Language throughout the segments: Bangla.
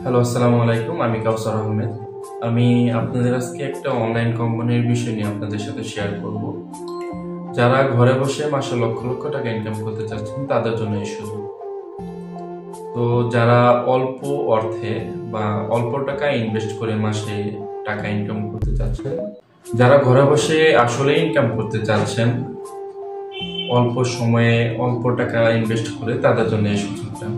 হ্যালো, আসসালামু আলাইকুম। আমি কাউসার আহমেদ। আমি আপনাদের আজকে একটা অনলাইন কোম্পানির বিষয় নিয়ে আপনাদের সাথে শেয়ার করব। যারা ঘরে বসে মাসে লক্ষ লক্ষ টাকা ইনকাম করতে চাচ্ছেন তাদের জন্য এই সুযোগ। তো যারা অল্প অর্থে বা অল্প টাকা ইনভেস্ট করে মাসে টাকা ইনকাম করতে চাচ্ছেন, যারা ঘরে বসে আসলে ইনকাম করতে চাচ্ছেন অল্প সময়ে অল্প টাকা ইনভেস্ট করে, তাদের জন্য এই সুযোগটা।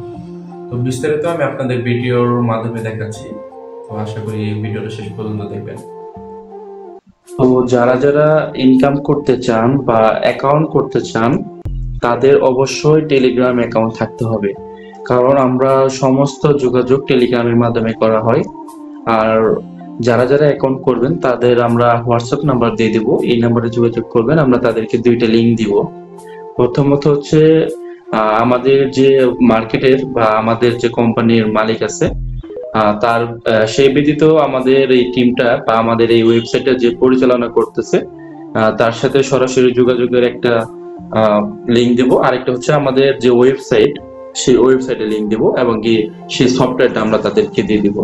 তো বিস্তারিত আমি আপনাদের ভিডিওর মাধ্যমে দেখাচ্ছি। তো আশা করি এই ভিডিওটা শেষ পর্যন্ত দেখবেন। তো যারা যারা ইনকাম করতে চান বা অ্যাকাউন্ট করতে চান তাদের অবশ্যই টেলিগ্রাম অ্যাকাউন্ট থাকতে হবে, কারণ আমরা সমস্ত যোগাযোগ টেলিগ্রামের মাধ্যমে করা হয়। আর যারা যারা অ্যাকাউন্ট করবেন তাদের আমরা হোয়াটসঅ্যাপ নাম্বার দিয়ে দিব, এই নাম্বারে যোগাযোগ করবেন, আমরা তাদেরকে দুইটা লিঙ্ক দিব। প্রথমত হচ্ছে আমাদের যে মার্কেটের বা আমাদের যে কোম্পানির মালিক আছে তার সেই ব্যতীত আমাদের এই টিমটা বা আমাদের এই ওয়েবসাইটটা যে পরিচালনা করতেছে তার সাথে সরাসরি যোগাযোগের একটা লিঙ্ক দেব। আরেকটা হচ্ছে আমাদের যে ওয়েবসাইট, সেই ওয়েবসাইটে লিঙ্ক দেব এবং কি সেই সফটওয়্যারটা আমরা তাদেরকে দিয়ে দিব।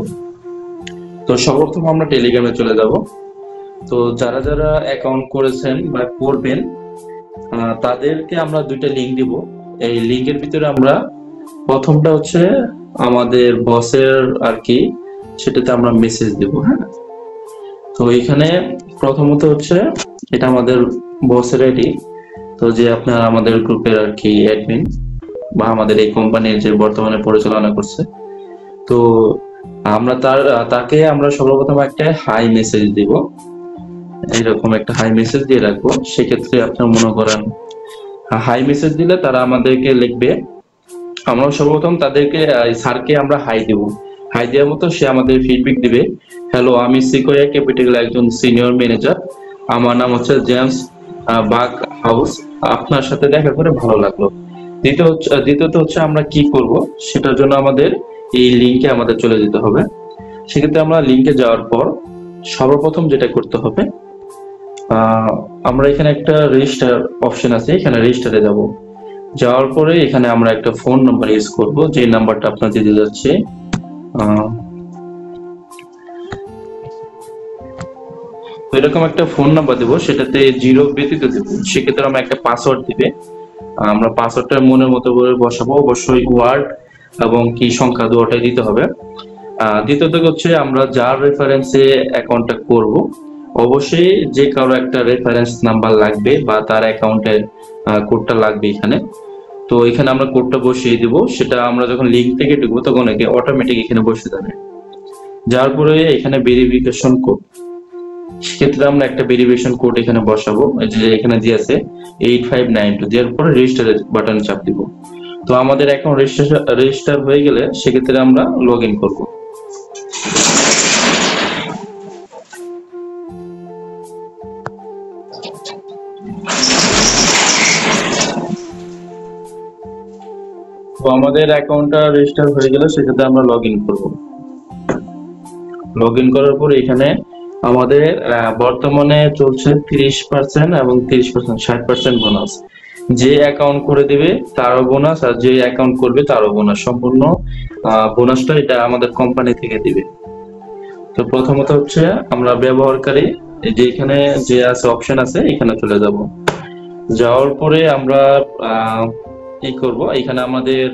তো সর্বপ্রথম আমরা টেলিগ্রামে চলে যাব। তো যারা যারা অ্যাকাউন্ট করেছেন বা করবেন তাদেরকে আমরা দুইটা লিঙ্ক দিব। এই লিঙ্কের ভিতরে আমরা প্রথমটা হচ্ছে আমাদের বসের আর কি, সেটাতে আমরা মেসেজ দিব। হ্যাঁ, তো এখানে প্রথমত হচ্ছে এটা আমাদের বসের আইডি, তো যে আপনার আমাদের গ্রুপের আর কি অ্যাডমিন বা আমাদের এই কোম্পানির যে বর্তমানে পরিচালনা করছে। তো আমরা তাকে আমরা সর্বপ্রথম একটা হাই মেসেজ দিব, এইরকম একটা হাই মেসেজ দিয়ে রাখবো। সেক্ষেত্রে আপনার মনে করেন হাই মেসেজ দিলে তারা আমাদেরকে লিখবে, আমরা সর্বপ্রথম তাদেরকে স্যারকে আমরা হাই দেব। হাই দেওয়ার মতো সে আমাদের ফিডব্যাক দিবে, হ্যালো আমি সিকোয়া ক্যাপিটাল একজন সিনিয়র ম্যানেজার, আমার নাম হচ্ছে জেমস বাগ হাউস, আপনার সাথে দেখা করে ভালো লাগলো। দ্বিতীয়ত হচ্ছে আমরা কি করব, সেটার জন্য আমাদের এই লিঙ্কে আমাদের চলে যেতে হবে। সেক্ষেত্রে আমরা লিঙ্কে যাওয়ার পর সর্বপ্রথম যেটা করতে হবে, আমরা এখানে একটা রেজিস্টার অপশন আছে, এখানে রেজিস্টারে যাব। যাওয়ার পরে এখানে আমরা একটা ফোন নাম্বার ইউজ করব, যে নাম্বারটা আপনাদের দিতে যাচ্ছে। এরকম একটা ফোন নাম্বার দেবো, সেটাতে 0 ব্যতীত দেবো। সেক্ষেত্রে আমরা একটা পাসওয়ার্ড দিবে, আমরা পাসওয়ার্ডটা মনের মতো করে বসাবো, অবশ্যই ওয়ার্ড এবং কি সংখ্যা দুটোটাই দিতে হবে। দ্বিতীয়ত হচ্ছে আমরা যার রেফারেন্সে অ্যাকাউন্টটা করব, অবশ্যই যে কারো একটা রেফারেন্স নাম্বার লাগবে বা তার অ্যাকাউন্টের কোডটা লাগবে এখানে। তো এখানে আমরা কোডটা বসিয়ে দিব, সেটা আমরা যখন লিঙ্ক থেকে ঢুকবো তখন অটোমেটিক এখানে বসে যাবে। যার পরে এখানে ভেরিফিকেশন কোড, সেক্ষেত্রে আমরা একটা ভেরিফিকেশন কোড এখানে বসাবো, যে এখানে দিয়ে আছে 8592, দেওয়ার পরে রেজিস্টার বাটন চাপ দিব। তো আমাদের অ্যাকাউন্ট রেজিস্টার হয়ে গেলে সেক্ষেত্রে আমরা লগ ইন করবো। তো আমাদের অ্যাকাউন্টটা রেজিস্টার হয়ে গেলে সেক্ষেত্রে আমরা লগ ইন করবো। লগ ইন করার পর এখানে আমাদের বর্তমানে চলছে 30% এবং 30%, 60% বোনাস। যে অ্যাকাউন্ট করে দিবে তারও বোনাস, আর যে অ্যাকাউন্ট করবে তারও বোনাস। সম্পূর্ণ বোনাসটা এটা আমাদের কোম্পানি থেকে দিবে। তো প্রথমত হচ্ছে আমরা ব্যবহারকারী, যে এখানে যে আছে অপশন আছে এখানে চলে যাব। যাওয়ার পরে আমরা কি করব, এখানে আমাদের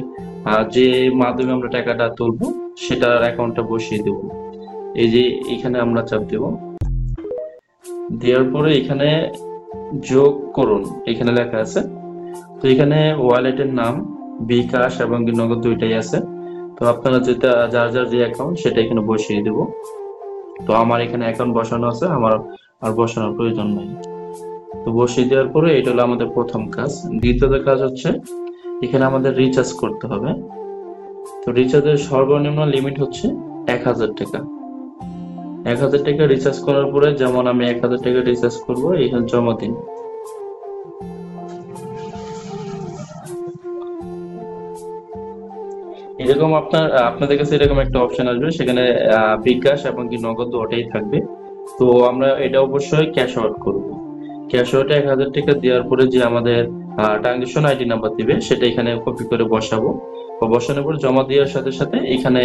যে মাধ্যমে আমরা টাকাটা তুলবো সেটার অ্যাকাউন্টটা বসিয়ে দেব। এই যে এখানে আমরা চাপ দেব, দেওয়ার পরে এখানে যোগ করুন এখানে লেখা আছে। তো এখানে ওয়ালেটের নাম বিকাশ এবং নগদ দুইটাই আছে। তো আপনারা যেটা যার যার যে অ্যাকাউন্ট সেটা এখানে বসিয়ে দেব। তো আমার এখানে অ্যাকাউন্ট বসানো আছে, আমার আর বসানোর প্রয়োজন নাই। তো বসিয়ে দেওয়ার পরে এটা হলো আমাদের প্রথম কাজ। দ্বিতীয় কাজ হচ্ছে এখানে আমাদের রিচার্জ করতে হবে। তো রিচার্জের সর্বনিম্ন লিমিট হচ্ছে 1000 টাকা। 1000 টাকা রিচার্জ করার পরে, যেমন আমি 1000 টাকা রিচার্জ করবো, এখানে জমা দিন। এরকম আপনাদের কাছে এরকম একটা অপশন আসবে, সেখানে বিকাশ এবং কি নগদ ওটাই থাকবে। তো আমরা এটা অবশ্যই ক্যাশ আউট করব। ক্যাশ আউটে 1000 টাকা দেওয়ার পরে যে আমাদের ট্রানজাকশন আইডি নাম্বার দিবে সেটা এখানে কপি করে বসাবো। বসানোর পর জমা দেওয়ার সাথে সাথে এখানে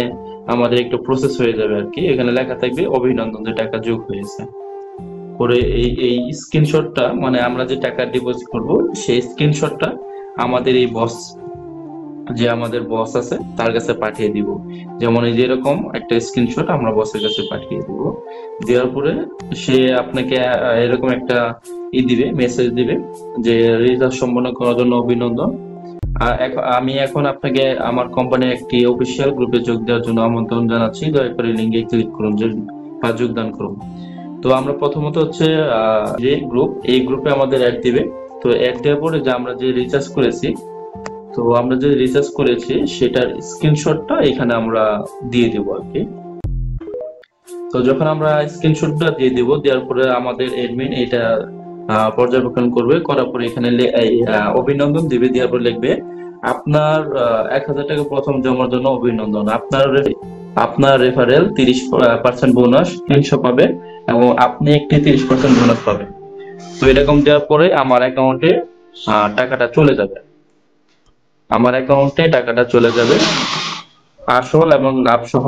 আমাদের একটু প্রসেস হয়ে যাবে আর কি। এখানে লেখা থাকবে অভিনন্দন, যে টাকা যোগ হয়েছে। পরে এই স্ক্রিনশটটা, মানে আমরা যে টাকা ডিপোজিট করব সেই স্ক্রিনশটটা আমাদের এই বস, যে আমাদের বস আছে তার কাছে পাঠিয়ে দিব। যেমন এই যে এরকম একটা স্ক্রিনশট আমরা বসের কাছে পাঠিয়ে দিব। দেওয়ার পরে সে আপনাকে এরকম একটা দিবে, মেসেজ দিবে যে রিচার্জ সম্পন্ন করার জন্য অভিনন্দন। আমি এখন আপনাকে আমার কোম্পানির একটি অফিসিয়াল গ্রুপে যোগ দেওয়ার জন্য আমন্ত্রণ জানাচ্ছি, দয়া করে লিঙ্কে ক্লিক করুন বা যোগদান করুন। তো আমরা প্রথমত হচ্ছে যে গ্রুপ, এই গ্রুপে আমাদের অ্যাড দিবে। তো অ্যাড দেওয়ার পরে যে আমরা যে রিচার্জ করেছি, তো আমরা যে রিসার্চ করেছি সেটার স্ক্রিনশটটা এখানে আমরা দিয়ে দিব আর কি। তো যখন আমরা স্ক্রিনশটটা দিয়ে দিব, দেওয়ার পরে আমাদের এডমিন এটা পর্যবেক্ষণ করবে, করার পরে এখানে অভিনন্দন দিবে, দেওয়ার পরে লিখবে আপনার 1000 টাকা প্রথম জমার জন্য অভিনন্দন, আপনার রেফারেল 30% বোনাস 300 পাবে এবং আপনি একটি 30% বোনাস পাবেন। তো এরকম দেওয়ার পরে আমার অ্যাকাউন্টে টাকাটা চলে যাবে, আমার অ্যাকাউন্টে টাকাটা চলে যাবে আসল এবং লাভ সহ।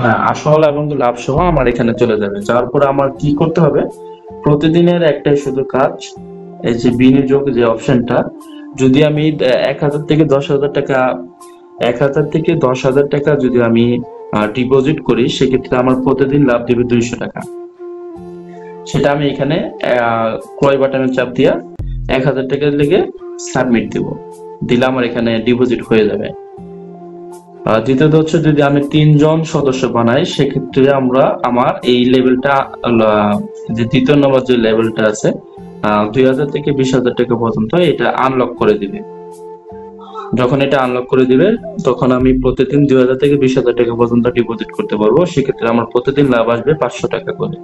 হ্যাঁ, আসল এবং লাভ সহ আমার এখানে চলে যাবে। যাওয়ার পরে আমার কি করতে হবে, প্রতিদিনের একটাই শুধু কাজ, এই যে বিনিয়োগ যে অপশনটা, যদি আমি 1000 থেকে 10,000 টাকা, 1000 থেকে 10,000 টাকা যদি আমি ডিপোজিট করি, সেক্ষেত্রে আমার প্রতিদিন লাভ দেবে 200 টাকা। সেটা আমি এখানে ক্রয় বাটনে চাপ দিয়া 1000 টাকা লিখে সাবমিট দিব, দিলে আমার এখানে ডিপোজিট হয়ে যাবে। দ্বিতীয়ত হচ্ছে যদি আমি 3 জন সদস্য বানাই, সেক্ষেত্রে আমার এই লেভেলটা, যে দ্বিতীয় নম্বর যে লেভেলটা আছে 2000 থেকে 20,000 টাকা পর্যন্ত, এটা আনলক করে দিবে। যখন এটা আনলক করে দিবে তখন আমি প্রতিদিন 2000 থেকে 20,000 টাকা পর্যন্ত ডিপোজিট করতে পারবো। সেক্ষেত্রে আমার প্রতিদিন লাভ আসবে 500 টাকা করে।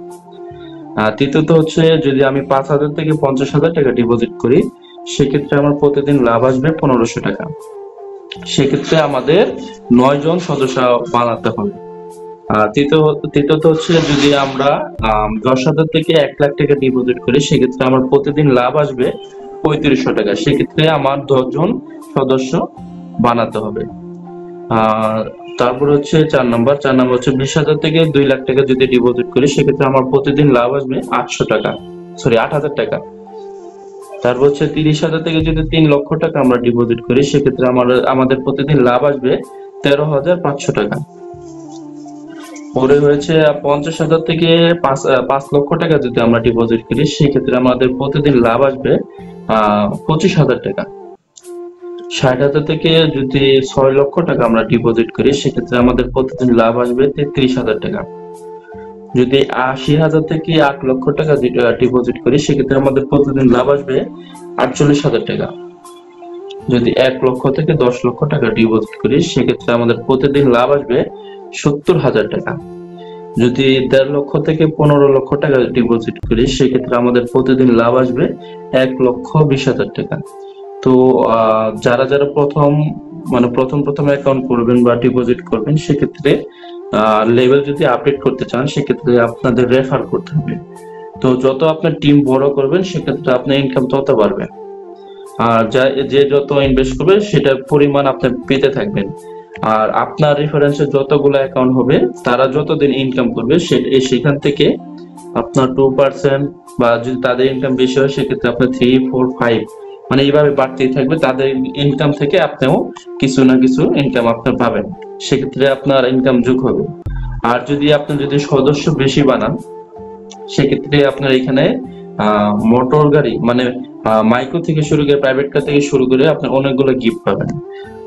তৃতীয়ত হচ্ছে যদি আমি 5,000 থেকে 50,000 টাকা ডিপোজিট করি, সেক্ষেত্রে আমার প্রতিদিন লাভ আসবে 1500 টাকা। সেক্ষেত্রে আমাদের 9 জন সদস্য বানাতে হবে। আর তৃতীয়ত হচ্ছে যদি আমরা 10,000 থেকে 1 লাখ টাকা ডিপোজিট করি, সেক্ষেত্রে আমার প্রতিদিন লাভ আসবে 3500 টাকা। সেক্ষেত্রে আমার 10 জন সদস্য বানাতে হবে। তারপর হচ্ছে 4 নম্বর হচ্ছে 20,000 থেকে 2 লাখ টাকা যদি ডিপোজিট করি, সেক্ষেত্রে আমার প্রতিদিন লাভ আসবে 8,000 টাকা। তারপর হচ্ছে 30,000 থেকে যদি 3 লক্ষ টাকা আমরা ডিপোজিট করি, সেক্ষেত্রে আমাদের প্রতিদিন লাভ আসবে 13,500 টাকা। পরে হয়েছে 50,000 থেকে 5 লক্ষ টাকা যদি আমরা ডিপোজিট করি, সেক্ষেত্রে আমাদের প্রতিদিন লাভ আসবে 25,000 টাকা। 60,000 থেকে যদি 6 লক্ষ টাকা আমরা ডিপোজিট করি, সেক্ষেত্রে আমাদের প্রতিদিন লাভ আসবে 33,000 টাকা। যদি 80,000 থেকে 8 লক্ষ টাকা ডিপোজিট করি, সেক্ষেত্রে আমাদের প্রতিদিন লাভ আসবে 48,000 টাকা। যদি 1 লক্ষ থেকে 10 লক্ষ টাকা ডিপোজিট করি, সেক্ষেত্রে আমাদের প্রতিদিন লাভ আসবে 70,000 টাকা। যদি 1.5 লক্ষ থেকে 15 লক্ষ টাকা ডিপোজিট করি, সেক্ষেত্রে আমাদের প্রতিদিন লাভ আসবে 1,20,000 টাকা। তো যারা প্রথম অ্যাকাউন্ট করবেন বা ডিপোজিট করবেন, সেক্ষেত্রে লেভেল যদি আপডেট করতে চান, সেক্ষেত্রে আপনাদের রেফার করতে হবে। তো যত আপনার টিম বড় করবেন, সেক্ষেত্রে আপনার ইনকাম তত বাড়বে। আর যে যত ইনভেস্ট করবে সেটার পরিমাণ আপনি পেতে থাকবেন। আর আপনার রেফারেন্সে যতগুলো অ্যাকাউন্ট হবে, তারা যতদিন ইনকাম করবে সেখান থেকে আপনার 2%, বা যদি তাদের ইনকাম বেশি হয় সেক্ষেত্রে আপনার 3, 4, 5, মানে এইভাবে বাড়তেই থাকবে। তাদের ইনকাম থেকে আপনিও কিছু না কিছু ইনকাম আপনার পাবেন, সেক্ষেত্রে আপনার ইনকাম যোগ হবে। আর যদি সদস্য বেশি বানান, সেক্ষেত্রে আপনার এখানে মোটর গাড়ি, মানে মাইক্রো থেকে শুরু করে প্রাইভেট কার থেকে শুরু করে আপনি অনেকগুলো গিফট পাবেন।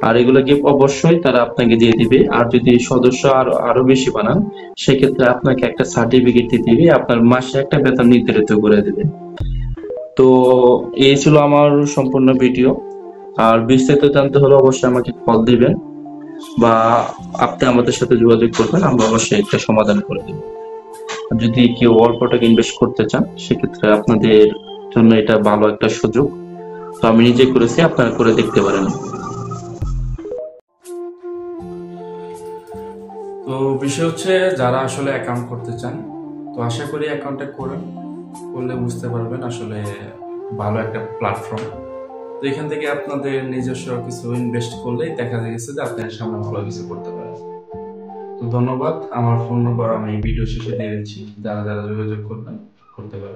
আর এগুলো গিফট অবশ্যই তারা আপনাকে দিয়ে দিবে। আর যদি সদস্য আরো বেশি বানান, সেক্ষেত্রে আপনাকে একটা সার্টিফিকেট দিয়ে দিবে, আপনার মাসে একটা বেতন নির্ধারিত করে দিবে। তো এই ছিল আমার সম্পূর্ণ ভিডিও। আর বিস্তারিত জানতে হলে অবশ্যই আমাকে কল দিবেন, বা আপনি আমাদের সাথে যোগাযোগ করবেন, আমরা অবশ্যই একটা সমাধান করে দেব। যদি কেউ অল্প টাকা ইনভেস্ট করতে চান, সেক্ষেত্রে আপনাদের জন্য এটা ভালো একটা সুযোগ। তো আমি নিজে করেছি, আপনারা করে দেখতে পারেন। তো বিষয় হচ্ছে যারা আসলে অ্যাকাউন্ট করতে চান, তো আশা করি অ্যাকাউন্টটা করেন। করলে বুঝতে পারবেন আসলে ভালো একটা প্ল্যাটফর্ম। তো এখান থেকে আপনাদের নিজস্ব কিছু ইনভেস্ট করলেই দেখা গেছে যে আপনার সামনে ভালো কিছু করতে পারেন। তো ধন্যবাদ। আমার ফোন নম্বর আমি ভিডিও শেষে দিয়ে দিচ্ছি, যারা যারা যোগাযোগ করবেন করতে পারেন।